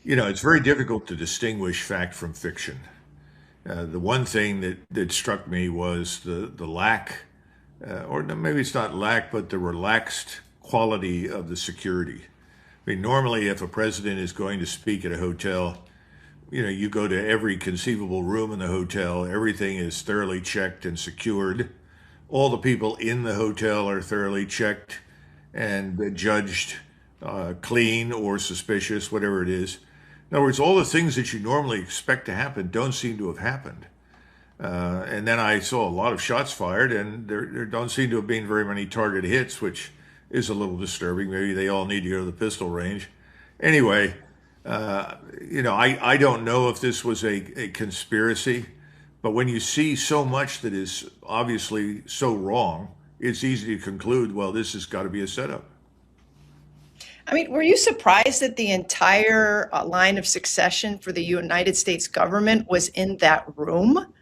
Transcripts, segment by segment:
It's very difficult to distinguish fact from fiction. The one thing that struck me was the lack, or no, maybe it's not lack, but the relaxed quality of the security. I mean, normally, if a president is going to speak at a hotel, you go to every conceivable room in the hotel, everything is thoroughly checked and secured. All the people in the hotel are thoroughly checked and judged clean or suspicious, whatever it is. In other words, all the things that you normally expect to happen don't seem to have happened. And then I saw a lot of shots fired, and there don't seem to have been very many target hits, which is a little disturbing. Maybe they all need to go to the pistol range. Anyway, I don't know if this was a conspiracy, but when you see so much that is obviously so wrong, it's easy to conclude, well, this has got to be a setup. I mean, were you surprised that the entire line of succession for the United States government was in that room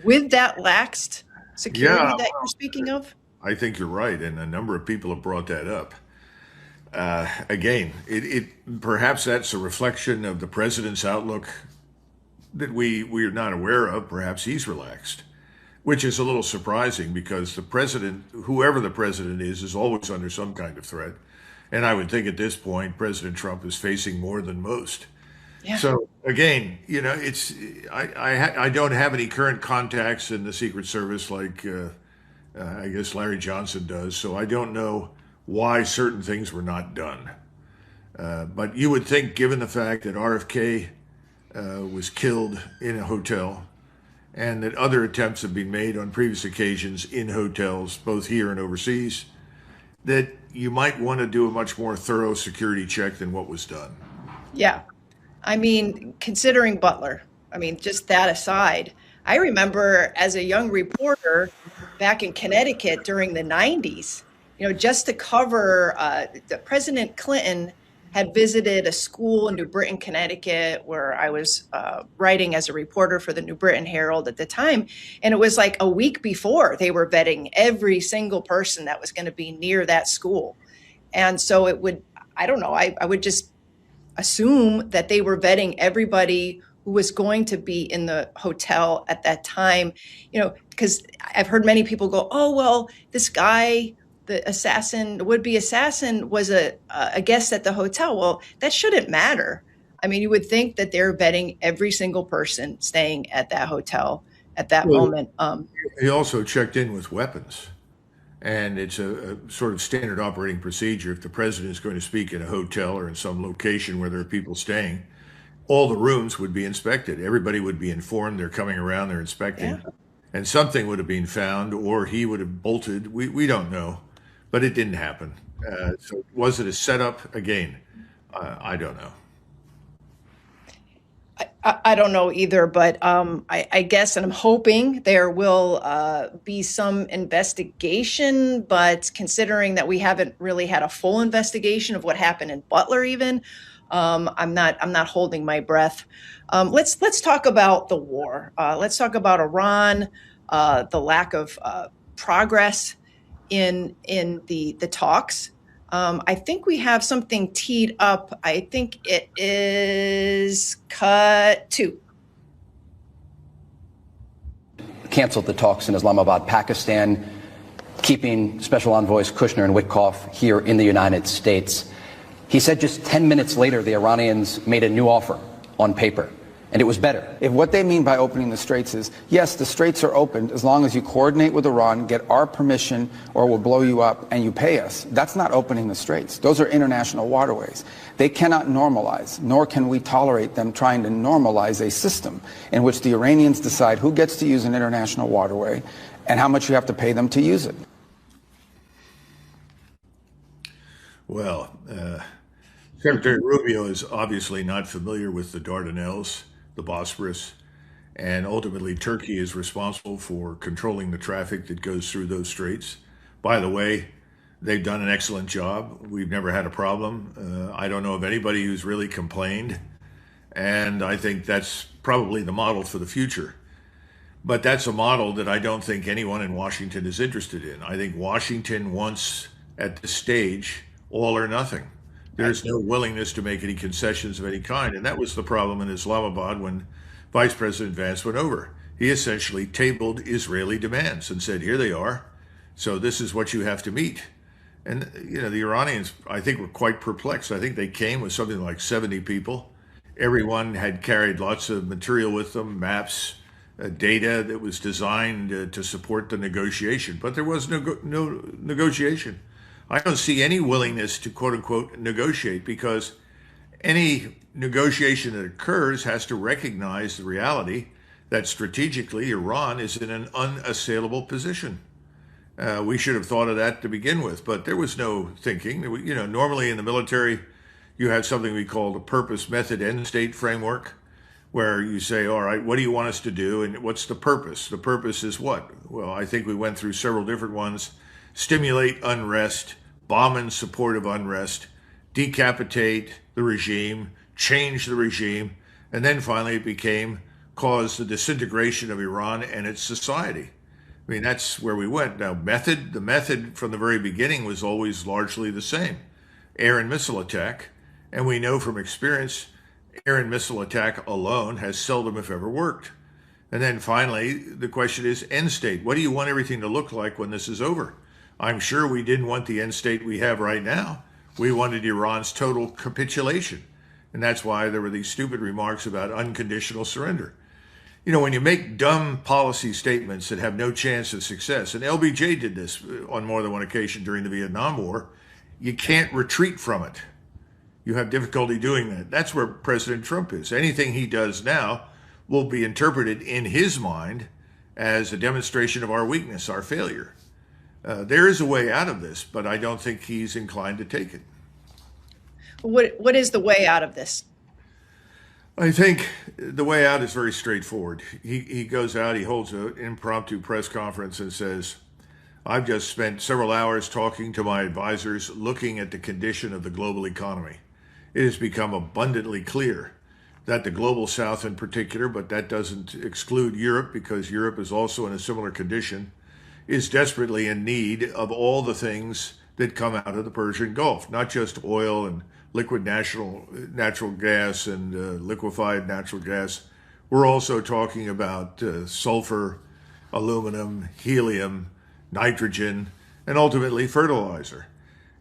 with that laxed security Yeah, that you're speaking of? I think you're right, and a number of people have brought that up. Again, it perhaps that's a reflection of the president's outlook that we are not aware of. Perhaps he's relaxed, which is a little surprising because the president, whoever the president is always under some kind of threat. And I would think at this point, President Trump is facing more than most. Yeah. So again, I don't have any current contacts in the Secret Service like I guess Larry Johnson does. So I don't know why certain things were not done. But you would think, given the fact that RFK was killed in a hotel, and that other attempts have been made on previous occasions in hotels, both here and overseas, that you might want to do a much more thorough security check than what was done. Yeah. I mean, considering Butler, I mean, just that aside, I remember as a young reporter back in Connecticut during the 90s, just to cover, President Clinton had visited a school in New Britain, Connecticut, where I was writing as a reporter for the New Britain Herald at the time. And it was like a week before they were vetting every single person that was going to be near that school. And so it would, I don't know, I would just assume that they were vetting everybody who was going to be in the hotel at that time, because I've heard many people go, oh, well, this guy, the assassin, would-be assassin, was a guest at the hotel. Well, that shouldn't matter. I mean, you would think that they're vetting every single person staying at that hotel at that Well, moment. he also checked in with weapons. And it's a sort of standard operating procedure. If the president is going to speak in a hotel or in some location where there are people staying, all the rooms would be inspected. Everybody would be informed they're coming around, they're Yeah. inspecting, and something would have been found, or he would have bolted. We don't know, but it didn't happen. So was it a setup? Again, I don't know. I don't know either, but I guess, and I'm hoping there will be some investigation. But considering that we haven't really had a full investigation of what happened in Butler, even, I'm not holding my breath. Let's talk about the war. Let's talk about Iran, the lack of progress in the talks. I think we have something teed up. I think it is cut two. Canceled the talks in Islamabad, Pakistan, keeping Special Envoys Kushner and Witkoff here in the United States. He said just 10 minutes later, the Iranians made a new offer on paper, and it was better. If what they mean by opening the straits is, yes, the straits are opened as long as you coordinate with Iran, get our permission, or we'll blow you up, and you pay us, that's not opening the straits. Those are international waterways. They cannot normalize, nor can we tolerate them trying to normalize a system in which the Iranians decide who gets to use an international waterway and how much you have to pay them to use it. Well, Secretary Rubio is obviously not familiar with the Dardanelles, the Bosporus, and ultimately Turkey is responsible for controlling the traffic that goes through those straits. By the way, they've done an excellent job. We've never had a problem. I don't know of anybody who's really complained, and I think that's probably the model for the future. But that's a model that I don't think anyone in Washington is interested in. I think Washington wants, at this stage, all or nothing. Right. There's no willingness to make any concessions of any kind. And that was the problem in Islamabad when Vice President Vance went over. He essentially tabled Israeli demands and said, here they are. So this is what you have to meet. And, the Iranians, I think, were quite perplexed. I think they came with something like 70 people. Everyone had carried lots of material with them, maps, data that was designed to support the negotiation. But there was no negotiation. I don't see any willingness to, quote unquote, negotiate, because any negotiation that occurs has to recognize the reality that strategically Iran is in an unassailable position. We should have thought of that to begin with, but there was no thinking. Normally in the military, you have something we call the purpose, method, end state framework, where you say, all right, what do you want us to do? And what's the purpose? The purpose is what? Well, I think we went through several different ones. Stimulate unrest, bomb in support of unrest, decapitate the regime, change the regime, and then finally it became cause the disintegration of Iran and its society. I mean, that's where we went. Now, the method from the very beginning was always largely the same: air and missile attack. And we know from experience, air and missile attack alone has seldom, if ever, worked. And then finally, the question is end state. What do you want everything to look like when this is over? I'm sure we didn't want the end state we have right now. We wanted Iran's total capitulation. And that's why there were these stupid remarks about unconditional surrender. When you make dumb policy statements that have no chance of success, and LBJ did this on more than one occasion during the Vietnam War, you can't retreat from it. You have difficulty doing that. That's where President Trump is. Anything he does now will be interpreted in his mind as a demonstration of our weakness, our failure. There is a way out of this, but I don't think he's inclined to take it. What is the way out of this? I think the way out is very straightforward. He goes out, he holds an impromptu press conference and says, I've just spent several hours talking to my advisors, looking at the condition of the global economy. It has become abundantly clear that the global south in particular, but that doesn't exclude Europe because Europe is also in a similar condition, is desperately in need of all the things that come out of the Persian Gulf, not just oil and liquid natural gas and liquefied natural gas. We're also talking about sulfur, aluminum, helium, nitrogen, and ultimately fertilizer.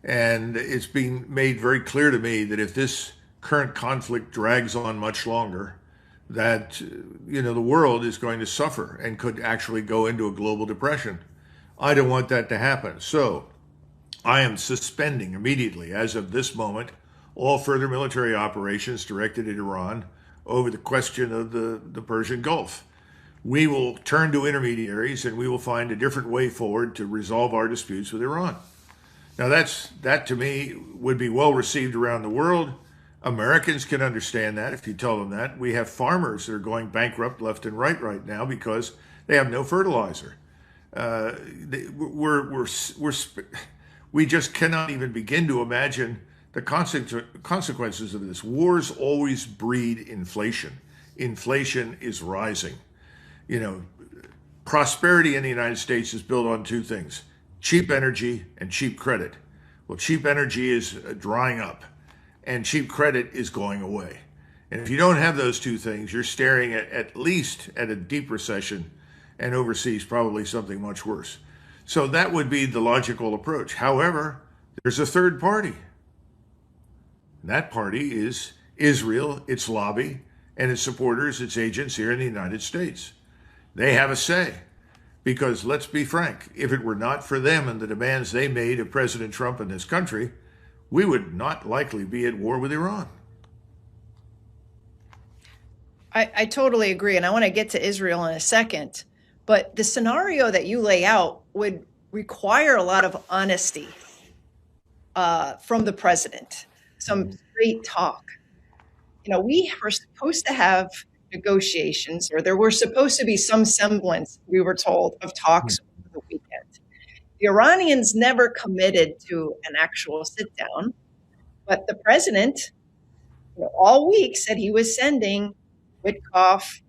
And it's being made very clear to me that if this current conflict drags on much longer, that the world is going to suffer and could actually go into a global depression. I don't want that to happen. So I am suspending immediately, as of this moment, all further military operations directed at Iran over the question of the Persian Gulf. We will turn to intermediaries and we will find a different way forward to resolve our disputes with Iran. Now that to me would be well received around the world. Americans can understand that if you tell them that. We have farmers that are going bankrupt left and right now because they have no fertilizer. We just cannot even begin to imagine the consequences of this. Wars always breed inflation. Inflation is rising. Prosperity in the United States is built on two things: cheap energy and cheap credit. Well, cheap energy is drying up and cheap credit is going away. And if you don't have those two things, you're staring at least at a deep recession, and overseas probably something much worse. So that would be the logical approach. However, there's a third party. That party is Israel, its lobby, and its supporters, its agents here in the United States. They have a say. Because let's be frank, if it were not for them and the demands they made of President Trump in this country, we would not likely be at war with Iran. I totally agree. And I want to get to Israel in a second. But the scenario that you lay out would require a lot of honesty from the president, some straight talk. We were supposed to have negotiations, or there were supposed to be some semblance, we were told, of talks over the weekend. The Iranians never committed to an actual sit down, but the president, all week said he was sending Witkoff,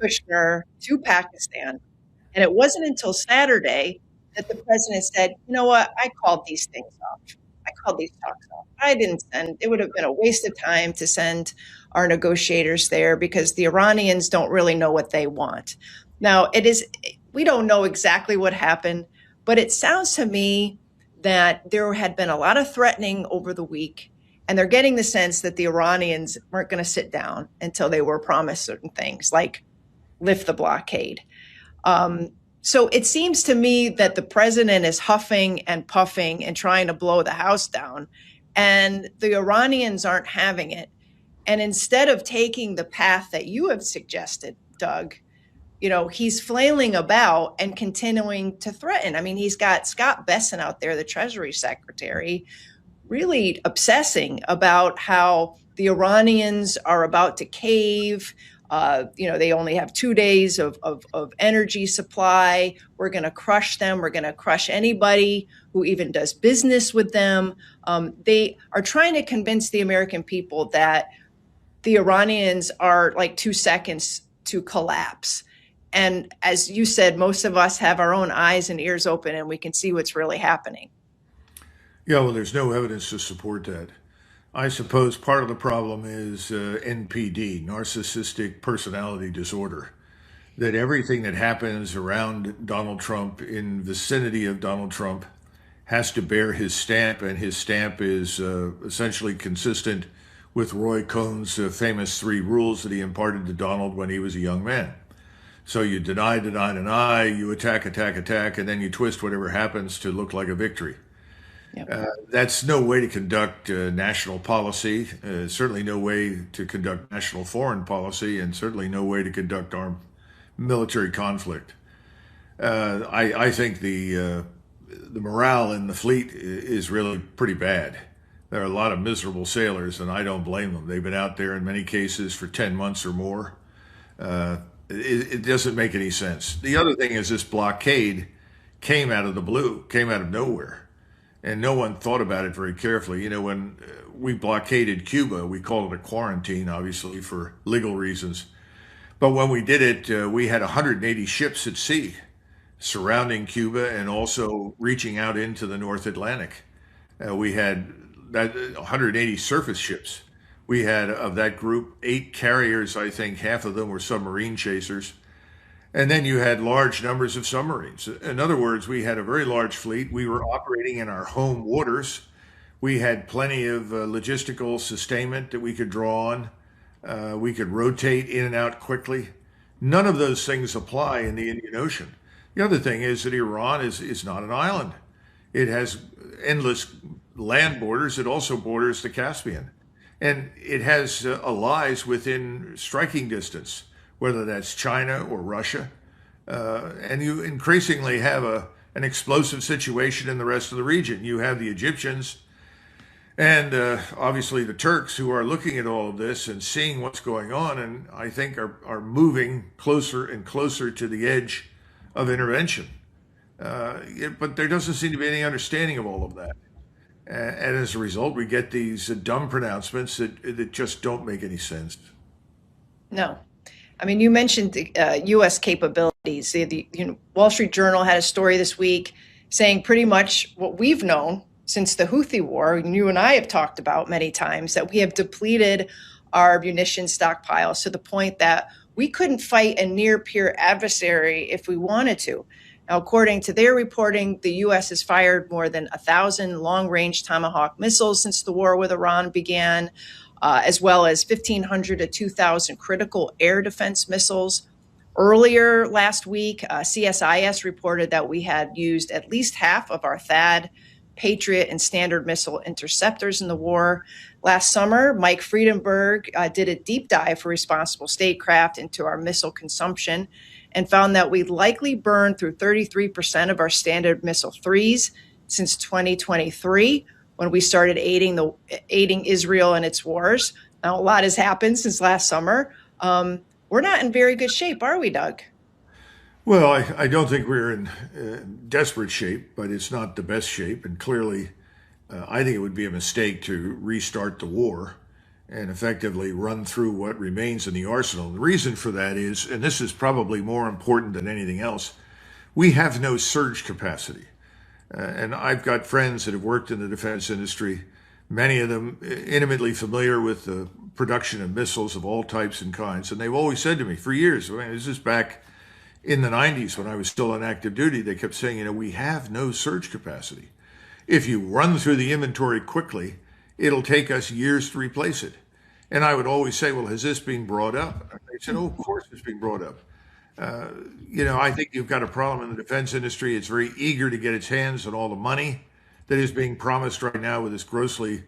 Kushner to Pakistan. And it wasn't until Saturday that the president said, you know what, I called these things off. I called these talks off. I didn't send, it would have been a waste of time to send our negotiators there because the Iranians don't really know what they want. Now, we don't know exactly what happened, but it sounds to me that there had been a lot of threatening over the week, and they're getting the sense that the Iranians weren't going to sit down until they were promised certain things, like lift the blockade. So it seems to me that the president is huffing and puffing and trying to blow the house down, and the Iranians aren't having it. And instead of taking the path that you have suggested, Doug, he's flailing about and continuing to threaten. I mean, he's got Scott Bessent out there, the Treasury Secretary, really obsessing about how the Iranians are about to cave. They only have 2 days of energy supply. We're going to crush them. We're going to crush anybody who even does business with them. They are trying to convince the American people that the Iranians are like 2 seconds to collapse. And as you said, most of us have our own eyes and ears open and we can see what's really happening. Yeah, well, there's no evidence to support that. I suppose part of the problem is NPD, narcissistic personality disorder, that everything that happens around Donald Trump, in vicinity of Donald Trump, has to bear his stamp, and his stamp is essentially consistent with Roy Cohn's famous 3 rules that he imparted to Donald when he was a young man. So you deny, deny, deny, you attack, attack, attack, and then you twist whatever happens to look like a victory. Yep. That's no way to conduct national policy, certainly no way to conduct national foreign policy, and certainly no way to conduct armed military conflict. I think the morale in the fleet is really pretty bad. There are a lot of miserable sailors, and I don't blame them. They've been out there in many cases for 10 months or more. It doesn't make any sense. The other thing is this blockade came out of the blue, came out of nowhere. And no one thought about it very carefully. When we blockaded Cuba, we called it a quarantine, obviously, for legal reasons. But when we did it, we had 180 ships at sea surrounding Cuba and also reaching out into the North Atlantic. We had 180 surface ships. We had, of that group, 8 carriers. I think half of them were submarine chasers. And then you had large numbers of submarines. In other words, we had a very large fleet. We were operating in our home waters. We had plenty of logistical sustainment that we could draw on. We could rotate in and out quickly. None of those things apply in the Indian Ocean. The other thing is that Iran is not an island. It has endless land borders. It also borders the Caspian. And it has allies within striking distance, whether that's China or Russia. And you increasingly have an explosive situation in the rest of the region. You have the Egyptians and obviously the Turks who are looking at all of this and seeing what's going on, and I think are moving closer and closer to the edge of intervention. But there doesn't seem to be any understanding of all of that. And as a result, we get these dumb pronouncements that just don't make any sense. No. I mean, you mentioned the U.S. capabilities. The Wall Street Journal had a story this week saying pretty much what we've known since the Houthi war, and you and I have talked about many times, that we have depleted our munitions stockpiles to the point that we couldn't fight a near-peer adversary if we wanted to. Now, according to their reporting, the U.S. has fired more than 1,000 long-range Tomahawk missiles since the war with Iran began, as well as 1,500 to 2,000 critical air defense missiles. Earlier last week, CSIS reported that we had used at least half of our THAAD, Patriot, and Standard missile interceptors in the war. Last summer, Mike Friedenberg did a deep dive for Responsible Statecraft into our missile consumption and found that we likely burned through 33% of our Standard missile 3s since 2023, when we started aiding Israel in its wars. Now, a lot has happened since last summer. We're not in very good shape, are we, Doug? Well, I don't think we're in desperate shape, but it's not the best shape. And clearly, I think it would be a mistake to restart the war and effectively run through what remains in the arsenal. The reason for that is, and this is probably more important than anything else, we have no surge capacity. And I've got friends that have worked in the defense industry, many of them intimately familiar with the production of missiles of all types and kinds. And they've always said to me for years, I mean, this is back in the 90s when I was still on active duty, they kept saying, we have no surge capacity. If you run through the inventory quickly, it'll take us years to replace it. And I would always say, well, has this been brought up? And they said, oh, of course it's being brought up. I think you've got a problem in the defense industry. It's very eager to get its hands on all the money that is being promised right now with this grossly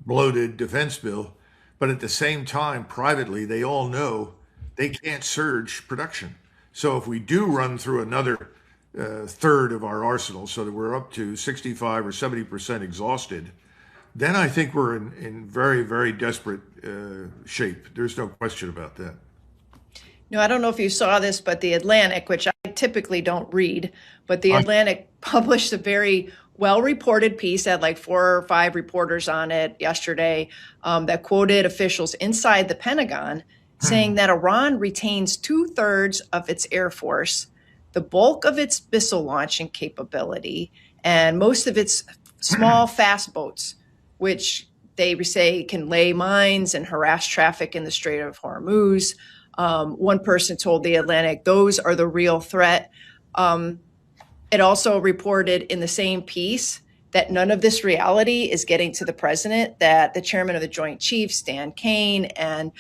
bloated defense bill. But at the same time, privately, they all know they can't surge production. So if we do run through another third of our arsenal so that we're up to 65 or 70% exhausted, then I think we're in very, very desperate shape. There's no question about that. No, I don't know if you saw this, but The Atlantic, which I typically don't read, but The Atlantic published a very well-reported piece, had like 4 or 5 reporters on it yesterday, that quoted officials inside the Pentagon saying that Iran retains 2/3 of its air force, the bulk of its missile launching capability, and most of its small fast boats, which they say can lay mines and harass traffic in the Strait of Hormuz. One person told The Atlantic, those are the real threat. It also reported in the same piece that none of this reality is getting to the president, that the chairman of the Joint Chiefs, Dan Kane, and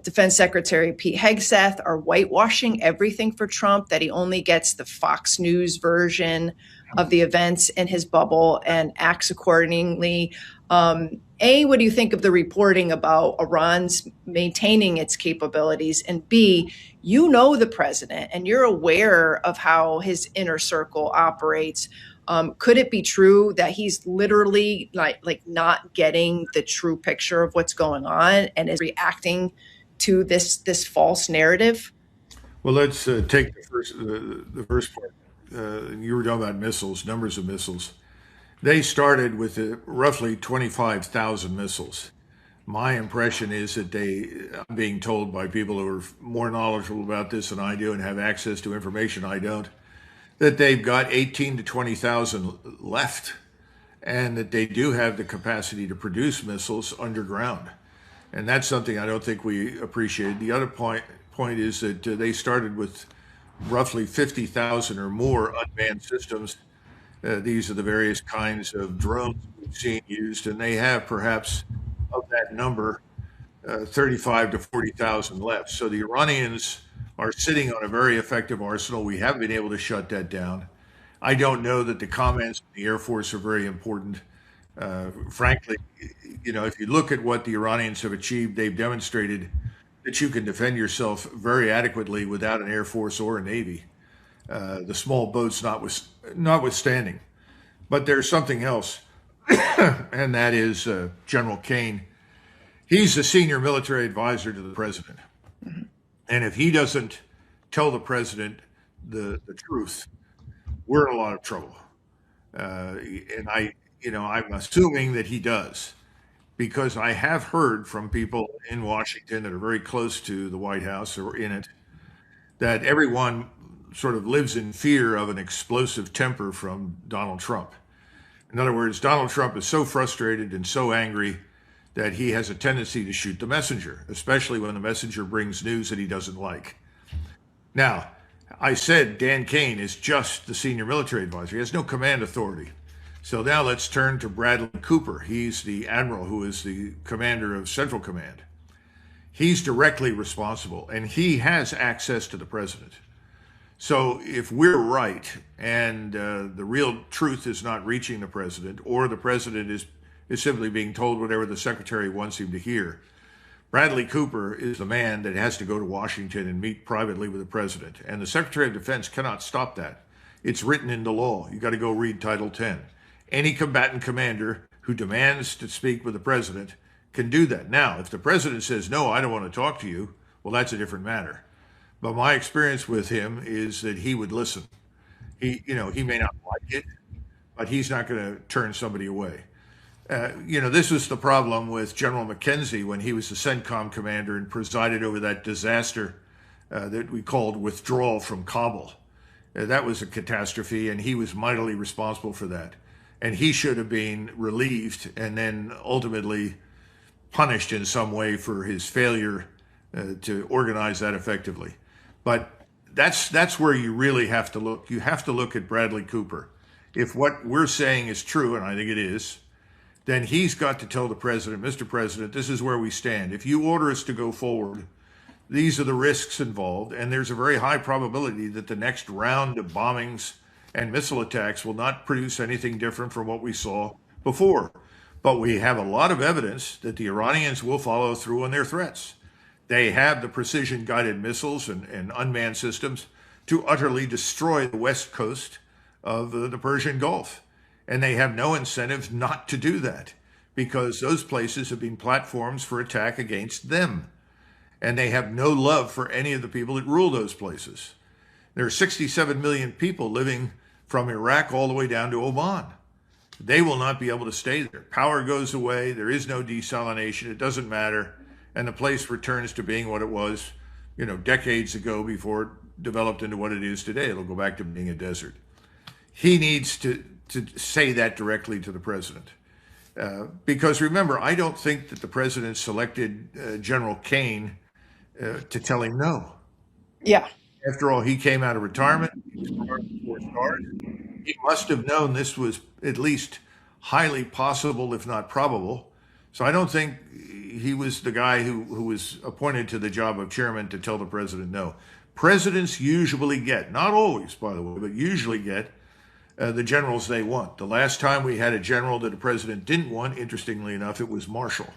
Defense Secretary Pete Hegseth are whitewashing everything for Trump, that he only gets the Fox News version of the events in his bubble and acts accordingly. A, what do you think of the reporting about Iran's maintaining its capabilities? And B, you know the president and you're aware of how his inner circle operates. Could it be true that he's literally like not getting the true picture of what's going on and is reacting to this false narrative? Well, let's take the first part. You were talking about missiles, numbers of missiles. They started with roughly 25,000 missiles. My impression is that I'm being told by people who are more knowledgeable about this than I do and have access to information I don't, that they've got 18 to 20,000 left, and that they do have the capacity to produce missiles underground. And that's something I don't think we appreciate. The other point is that they started with roughly 50,000 or more unmanned systems. These are the various kinds of drones we've seen used, and they have perhaps of that number 35 to 40,000 left. So the Iranians are sitting on a very effective arsenal. We haven't been able to shut that down. I don't know that the comments in the Air Force are very important. Frankly, if you look at what the Iranians have achieved, they've demonstrated that you can defend yourself very adequately without an Air Force or a Navy. The small boats notwithstanding. But there's something else, and that is General Kane. He's the senior military advisor to the president. Mm-hmm. And if he doesn't tell the president the truth, we're in a lot of trouble. And I'm assuming that he does, because I have heard from people in Washington that are very close to the White House or in it, that everyone sort of lives in fear of an explosive temper from Donald Trump. In other words, Donald Trump is so frustrated and so angry that he has a tendency to shoot the messenger, especially when the messenger brings news that he doesn't like. Now, I said Dan Kane is just the senior military advisor. He has no command authority. So now let's turn to Bradley Cooper. He's the admiral who is the commander of Central Command. He's directly responsible, and he has access to the president. So if we're right and the real truth is not reaching the president, or the president is simply being told whatever the secretary wants him to hear, Bradley Cooper is the man that has to go to Washington and meet privately with the president. And the Secretary of Defense cannot stop that. It's written into law. You got to go read Title 10. Any combatant commander who demands to speak with the president can do that. Now, if the president says, no, I don't want to talk to you, well, that's a different matter. But my experience with him is that he would listen. He may not like it, but he's not going to turn somebody away. This was the problem with General McKenzie when he was the CENTCOM commander and presided over that disaster that we called withdrawal from Kabul. That was a catastrophe, and he was mightily responsible for that. And he should have been relieved and then ultimately punished in some way for his failure to organize that effectively. But that's where you really have to look. You have to look at Bradley Cooper. If what we're saying is true, and I think it is, then he's got to tell the president, Mr. President, this is where we stand. If you order us to go forward, these are the risks involved, and there's a very high probability that the next round of bombings and missile attacks will not produce anything different from what we saw before. But we have a lot of evidence that the Iranians will follow through on their threats. They have the precision-guided missiles and unmanned systems to utterly destroy the west coast of the Persian Gulf. And they have no incentive not to do that, because those places have been platforms for attack against them. And they have no love for any of the people that rule those places. There are 67 million people living from Iraq all the way down to Oman. They will not be able to stay there. Power goes away. There is no desalination. It doesn't matter. And the place returns to being what it was, decades ago before it developed into what it is today. It'll go back to being a desert. He needs to say that directly to the president. Because remember, I don't think that the president selected General Kane to tell him no. Yeah. After all, he came out of retirement. He was 4 stars. He must have known this was at least highly possible, if not probable. So I don't think he was the guy who was appointed to the job of chairman to tell the president no. Presidents usually get, not always, by the way, but usually get the generals they want. The last time we had a general that a president didn't want, interestingly enough, it was Marshall,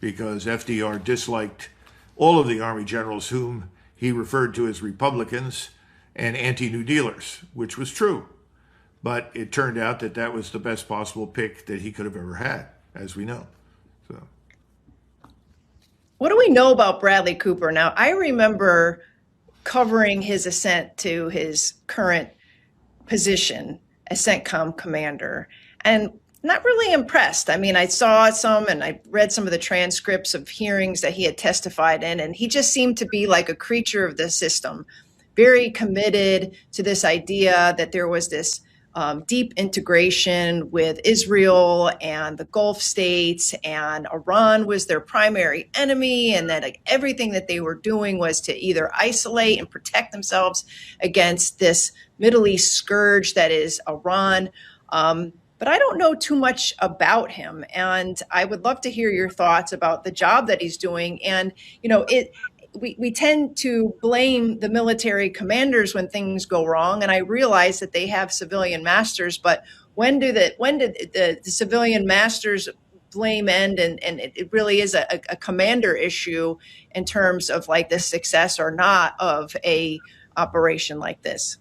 because FDR disliked all of the Army generals whom he referred to as Republicans and anti-New Dealers, which was true. But it turned out that that was the best possible pick that he could have ever had, as we know. So, What do we know about Bradley Cooper? Now, I remember covering his ascent to his current position as CENTCOM commander, and not really impressed. I mean, I saw some and I read some of the transcripts of hearings that he had testified in, and he just seemed to be like a creature of the system, very committed to this idea that there was this deep integration with Israel and the Gulf states, and Iran was their primary enemy, and that everything that they were doing was to either isolate and protect themselves against this Middle East scourge that is Iran. But I don't know too much about him, and I would love to hear your thoughts about the job that he's doing. And we tend to blame the military commanders when things go wrong, and I realize that they have civilian masters. But when did the civilian masters blame end, and it really is a commander issue in terms of like the success or not of a operation like this?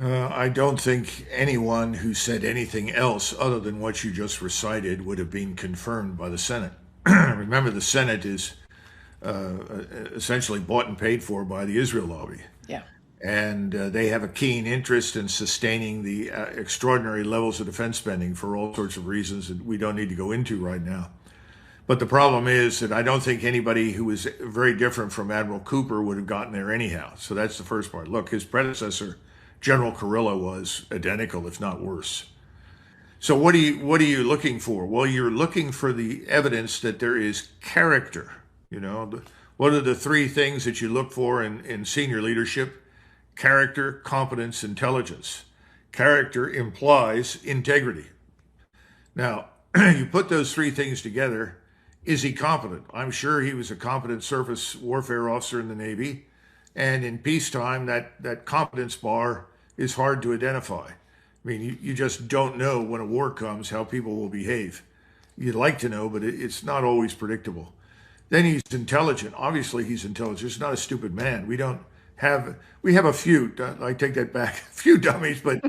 I don't think anyone who said anything else other than what you just recited would have been confirmed by the Senate. Remember, the Senate is essentially bought and paid for by the Israel lobby. Yeah. And they have a keen interest in sustaining the extraordinary levels of defense spending for all sorts of reasons that we don't need to go into right now. But the problem is that I don't think anybody who was very different from Admiral Cooper would have gotten there anyhow. So that's the first part. Look, his predecessor, General Kurilla, was identical, if not worse. So what are you looking for? Well, you're looking for the evidence that there is character. What are the 3 things that you look for in senior leadership? Character, competence, intelligence. Character implies integrity. Now, you put those 3 things together. Is he competent? I'm sure he was a competent surface warfare officer in the Navy. And in peacetime, that competence bar is hard to identify. I mean, you just don't know when a war comes how people will behave. You'd like to know, but it's not always predictable. Then he's intelligent. Obviously, he's intelligent. He's not a stupid man. We have a few, I take that back, a few dummies, but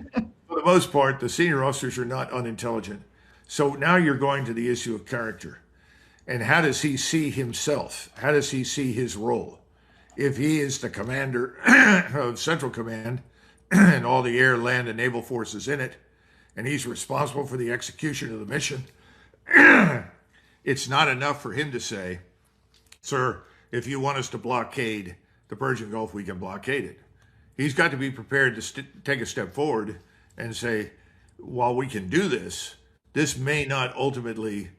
for the most part, the senior officers are not unintelligent. So now you're going to the issue of character. And how does he see himself? How does he see his role? If he is the commander of Central Command and all the air, land, and naval forces in it, and he's responsible for the execution of the mission, it's not enough for him to say, sir, if you want us to blockade the Persian Gulf, we can blockade it. He's got to be prepared to take a step forward and say, while we can do this, this may not ultimately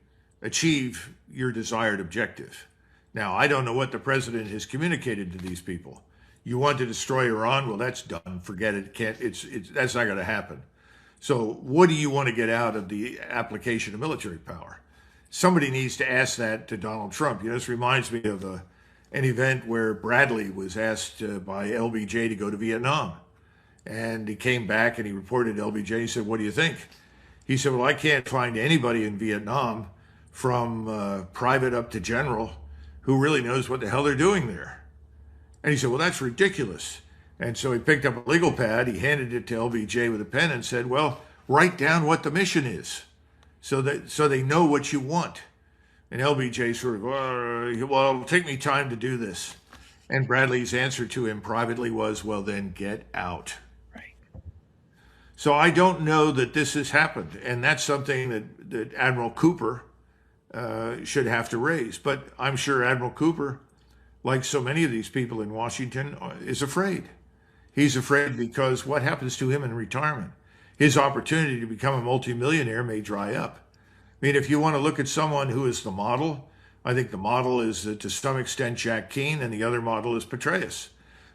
achieve your desired objective. Now, I don't know what the president has communicated to these people. You want to destroy Iran? Well, that's done. Forget it. That's not going to happen. So what do you want to get out of the application of military power? Somebody needs to ask that to Donald Trump. This reminds me of an event where Bradley was asked by LBJ to go to Vietnam. And he came back and he reported to LBJ. He said, what do you think? He said, well, I can't find anybody in Vietnam from private up to general who really knows what the hell they're doing there. And he said, well, that's ridiculous. And so he picked up a legal pad, he handed it to LBJ with a pen and said, well, write down what the mission is so they know what you want. And LBJ sort of, well, it'll take me time to do this. And Bradley's answer to him privately was, well, then get out. Right. So I don't know that this has happened. And that's something that Admiral Cooper should have to raise. But I'm sure Admiral Cooper, like so many of these people in Washington, is afraid. He's afraid because what happens to him in retirement? His opportunity to become a multimillionaire may dry up. I mean, if you want to look at someone who is the model, I think the model is to some extent Jack Keane, and the other model is Petraeus.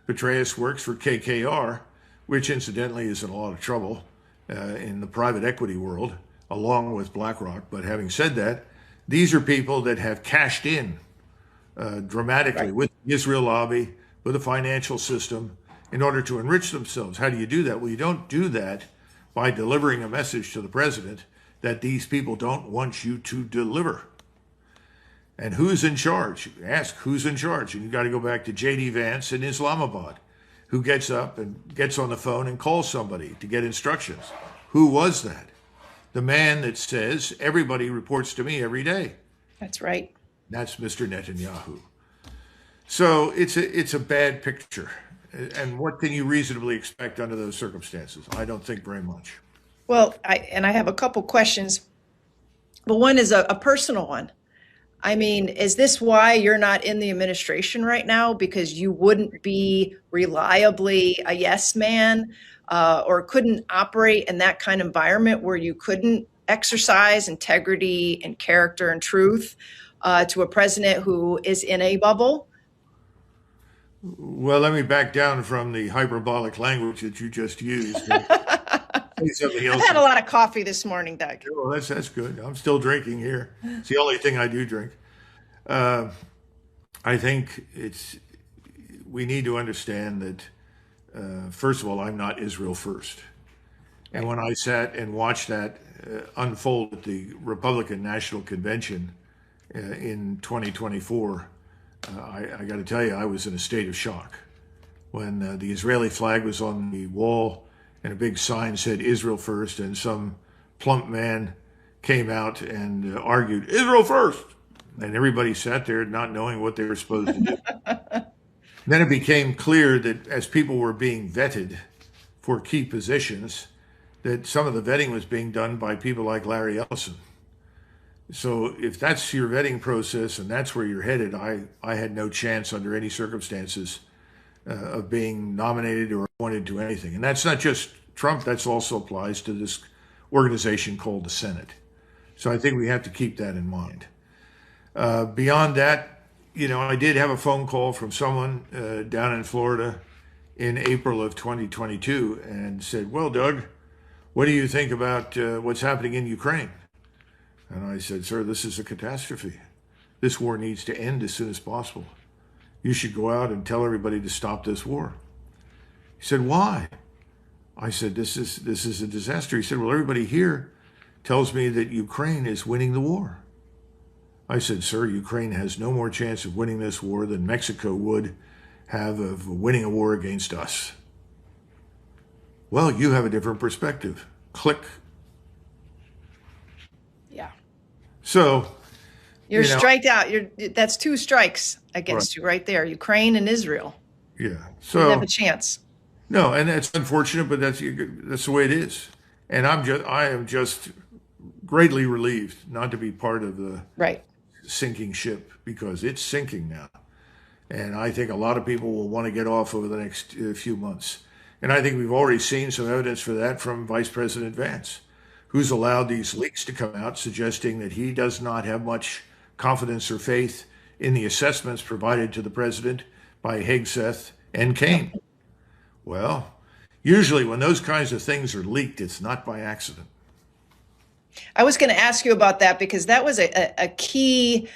Petraeus works for KKR, which incidentally is in a lot of trouble in the private equity world, along with BlackRock. But having said that, these are people that have cashed in dramatically with the Israel lobby, with the financial system, in order to enrich themselves. How do you do that? Well, you don't do that by delivering a message to the president that these people don't want you to deliver. And who's in charge? Ask who's in charge. And you got to go back to J.D. Vance in Islamabad, who gets up and gets on the phone and calls somebody to get instructions. Who was that? The man that says, everybody reports to me every day. That's right. That's Mr. Netanyahu. So it's a bad picture. And what can you reasonably expect under those circumstances? I don't think very much. Well, I have a couple questions, but one is a personal one. I mean, is this why you're not in the administration right now? Because you wouldn't be reliably a yes man, or couldn't operate in that kind of environment where you couldn't exercise integrity and character and truth to a president who is in a bubble? Well, let me back down from the hyperbolic language that you just used. I've had a lot of coffee this morning, Doug. Oh, that's good. I'm still drinking here. It's the only thing I do drink. I think we need to understand that, first of all, I'm not Israel first. And when I sat and watched that unfold at the Republican National Convention in 2024, I got to tell you, I was in a state of shock. When the Israeli flag was on the wall and a big sign said Israel first, and some plump man came out and argued, Israel first. And everybody sat there not knowing what they were supposed to do. Then it became clear that as people were being vetted for key positions, that some of the vetting was being done by people like Larry Ellison. So if that's your vetting process and that's where you're headed, I had no chance under any circumstances of being nominated or appointed to anything. And that's not just Trump, that also applies to this organization called the Senate. So I think we have to keep that in mind. Beyond that, I did have a phone call from someone down in Florida in April of 2022 and said, well, Doug, what do you think about what's happening in Ukraine? And I said, sir, this is a catastrophe. This war needs to end as soon as possible. You should go out and tell everybody to stop this war. He said, why? I said, this is a disaster. He said, well, everybody here tells me that Ukraine is winning the war. I said, sir, Ukraine has no more chance of winning this war than Mexico would have of winning a war against us. Well, you have a different perspective. Click. Yeah. So you're striked out. That's two strikes against you right there. Ukraine and Israel. Yeah. You So have a chance. no, and that's unfortunate, but that's the way it is. And I am just greatly relieved not to be part of the Right. sinking ship, because it's sinking now. And I think a lot of people will want to get off over the next few months. And I think we've already seen some evidence for that from Vice President Vance, who's allowed these leaks to come out suggesting that he does not have much confidence or faith in the assessments provided to the president by Hegseth and Kane. Well, usually when those kinds of things are leaked, it's not by accident. I was going to ask you about that because that was a key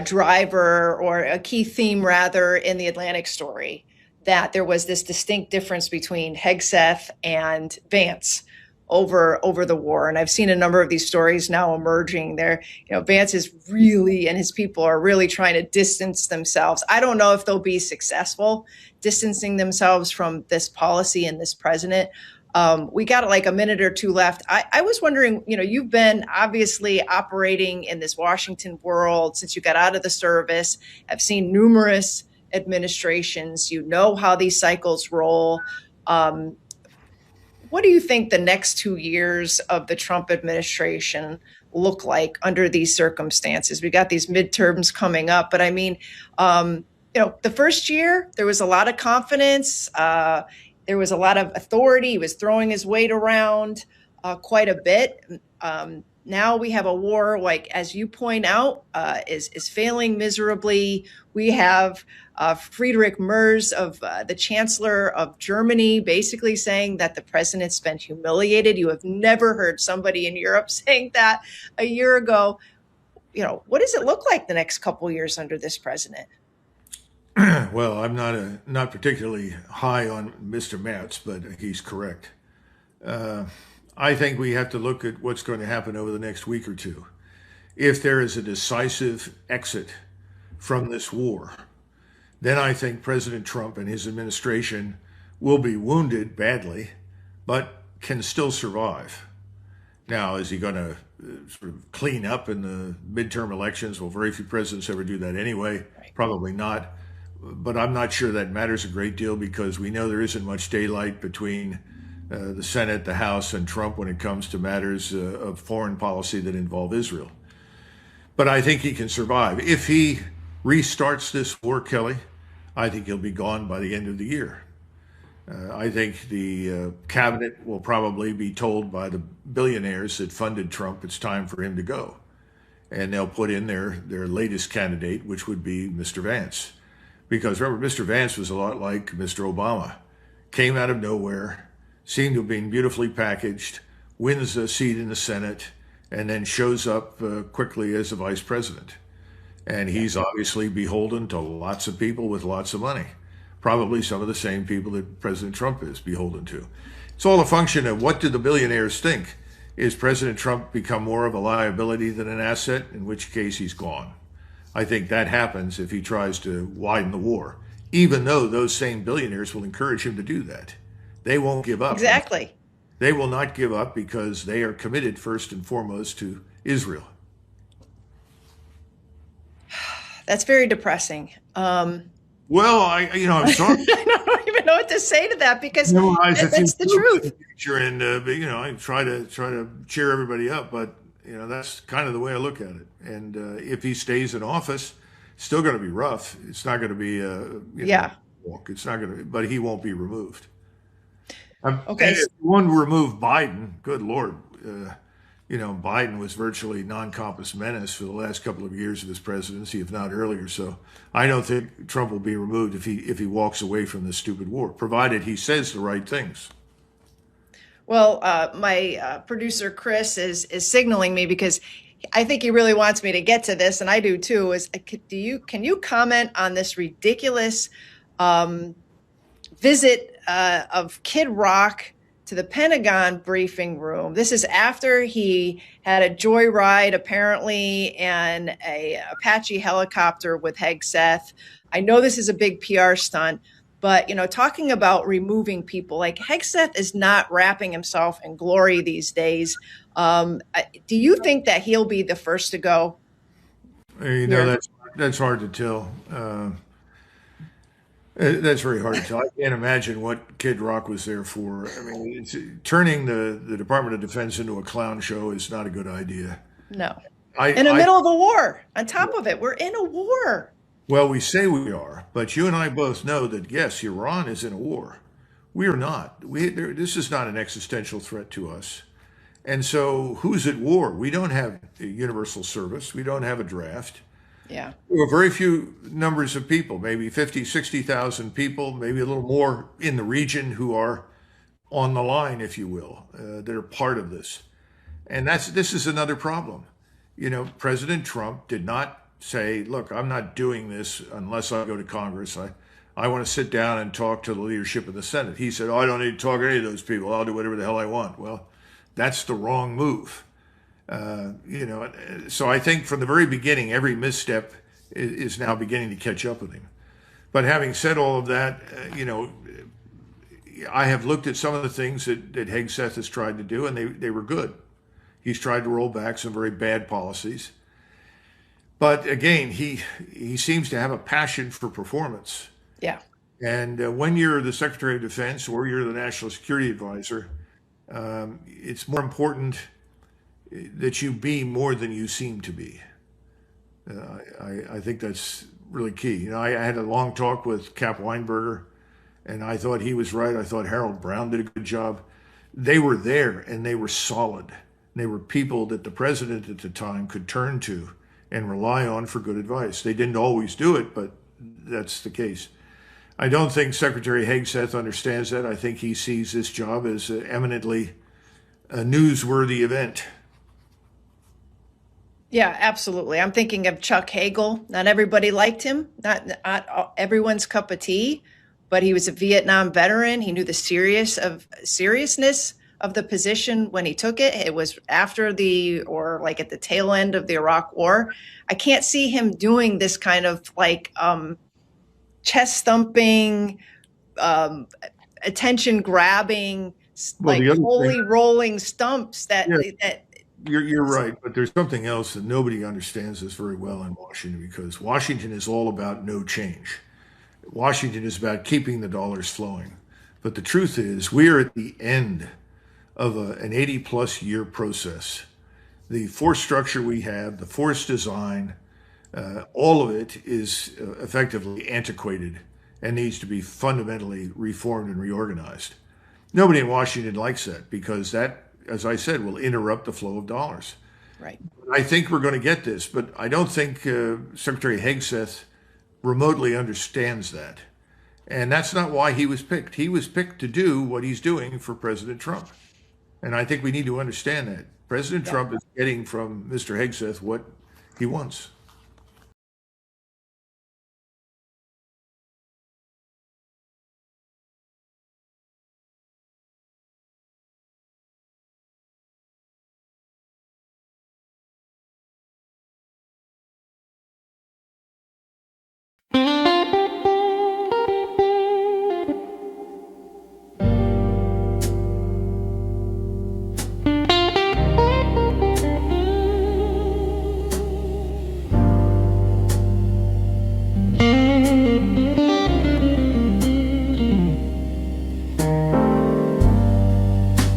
driver, or a key theme rather, in the Atlantic story, that there was this distinct difference between Hegseth and Vance over the war. And I've seen a number of these stories now emerging there. Vance is really, and his people are really trying to distance themselves. I don't know if they'll be successful distancing themselves from this policy and this president. We got like a minute or two left. I was wondering, you've been obviously operating in this Washington world since you got out of the service. I've seen numerous administrations. You know how these cycles roll. What do you think the next 2 years of the Trump administration look like under these circumstances? We got these midterms coming up, but I mean, the first year, there was a lot of confidence. There was a lot of authority. He was throwing his weight around quite a bit. Now we have a war, like, as you point out, is failing miserably. We have Friedrich Merz, of the Chancellor of Germany, basically saying that the president's been humiliated. You have never heard somebody in Europe saying that a year ago. What does it look like the next couple of years under this president? Well, I'm not particularly high on Mr. Matz, but he's correct. I think we have to look at what's going to happen over the next week or two. If there is a decisive exit from this war, then I think President Trump and his administration will be wounded badly, but can still survive. Now, is he going to sort of clean up in the midterm elections? Well, very few presidents ever do that anyway. Probably not. But I'm not sure that matters a great deal, because we know there isn't much daylight between the Senate, the House, and Trump when it comes to matters of foreign policy that involve Israel. But I think he can survive. If he restarts this war, Kelly, I think he'll be gone by the end of the year. I think the cabinet will probably be told by the billionaires that funded Trump it's time for him to go. And they'll put in their latest candidate, which would be Mr. Vance. Because remember, Mr. Vance was a lot like Mr. Obama. Came out of nowhere, seemed to have been beautifully packaged, wins a seat in the Senate, and then shows up quickly as the vice president. And he's obviously beholden to lots of people with lots of money. Probably some of the same people that President Trump is beholden to. It's all a function of, what do the billionaires think? Is President Trump become more of a liability than an asset? In which case he's gone. I think that happens if he tries to widen the war, even though those same billionaires will encourage him to do that. They won't give up. Exactly. They will not give up, because they are committed first and foremost to Israel. That's very depressing. Well, I'm sorry. I don't even know what to say to that, because that's the truth. And I try to cheer everybody up, but that's kind of the way I look at it. And if he stays in office, it's still going to be rough. It's not going to be walk. It's not going to, but he won't be removed. Okay. If you want to remove Biden, good Lord, Biden was virtually non-compos menace for the last couple of years of his presidency, if not earlier. So I don't think Trump will be removed if he walks away from this stupid war, provided he says the right things. Well, my producer Chris is signaling me, because I think he really wants me to get to this, and I do too. Can you comment on this ridiculous visit of Kid Rock to the Pentagon briefing room? This is after he had a joyride, apparently, in a Apache helicopter with Hegseth. I know this is a big PR stunt, but, talking about removing people, like, Hegseth is not wrapping himself in glory these days. Do you think that he'll be the first to go? That's hard to tell. That's very hard to tell. I can't imagine what Kid Rock was there for. I mean, turning the Department of Defense into a clown show is not a good idea. No. In the middle of a war. On top of it, we're in a war. Well, we say we are, but you and I both know that, yes, Iran is in a war We are not. This is not an existential threat to us. And so who's at war? We don't have a universal service. We don't have a draft. Yeah. There are very few numbers of people, maybe 50, 60,000 people, maybe a little more in the region who are on the line, if you will, that are part of this. And this is another problem. President Trump did not say, look, I'm not doing this unless I go to Congress. I want to sit down and talk to the leadership of the Senate. He said, I don't need to talk to any of those people. I'll do whatever the hell I want. Well, that's the wrong move. So I think from the very beginning, every misstep is now beginning to catch up with him. But having said all of that, I have looked at some of the things that Hegseth has tried to do, and they were good. He's tried to roll back some very bad policies. But again, he seems to have a passion for performance. Yeah. And when you're the Secretary of Defense or you're the National Security Advisor, it's more important that you be more than you seem to be. I think that's really key. I had a long talk with Cap Weinberger, and I thought he was right. I thought Harold Brown did a good job. They were there, and they were solid. They were people that the president at the time could turn to and rely on for good advice. They didn't always do it, but that's the case. I don't think Secretary Hegseth understands that. I think he sees this job as eminently a newsworthy event. Yeah, absolutely. I'm thinking of Chuck Hagel. Not everybody liked him. Not everyone's cup of tea, but he was a Vietnam veteran. He knew the seriousness of the position when he took it. It was after at the tail end of the Iraq War. I can't see him doing this kind of chest thumping, attention grabbing, holy rolling stumps that. You're right, but there's something else that nobody understands this very well in Washington, because Washington is all about no change. Washington is about keeping the dollars flowing. But the truth is, we are at the end of an 80-plus year process. The force structure we have, the force design, all of it is effectively antiquated and needs to be fundamentally reformed and reorganized. Nobody in Washington likes that, because that, as I said, will interrupt the flow of dollars. Right. I think we're going to get this, but I don't think Secretary Hegseth remotely understands that. And that's not why he was picked. He was picked to do what he's doing for President Trump. And I think we need to understand that. President Trump is getting from Mr. Hegseth what he wants.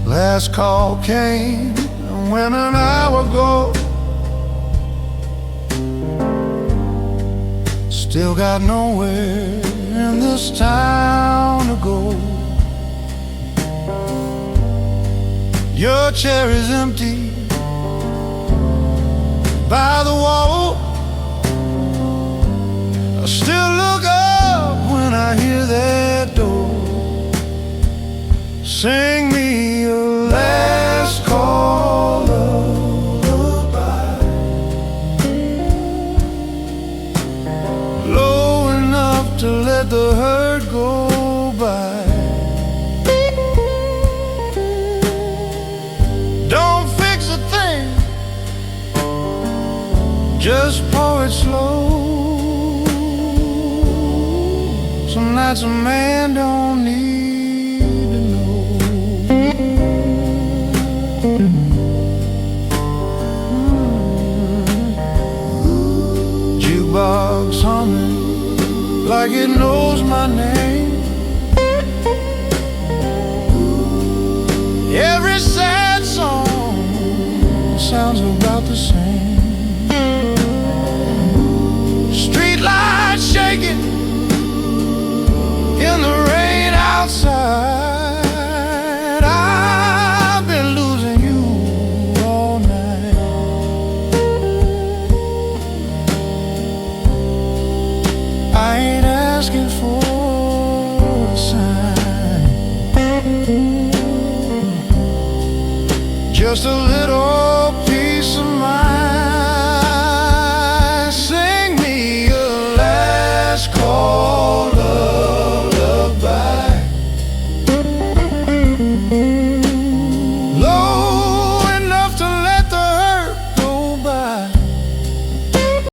Last call came when an hour ago. Still got nowhere in this town to go. Your chair is empty by the wall. I still look up when I hear that door. Sing me a last call lullaby, low enough to let the hurt go by. Don't fix a thing, just pour it slow. Some nights a man don't need jukebox humming like it knows my name. Every sad song sounds about the same. Street lights shaking in the rain outside. just a little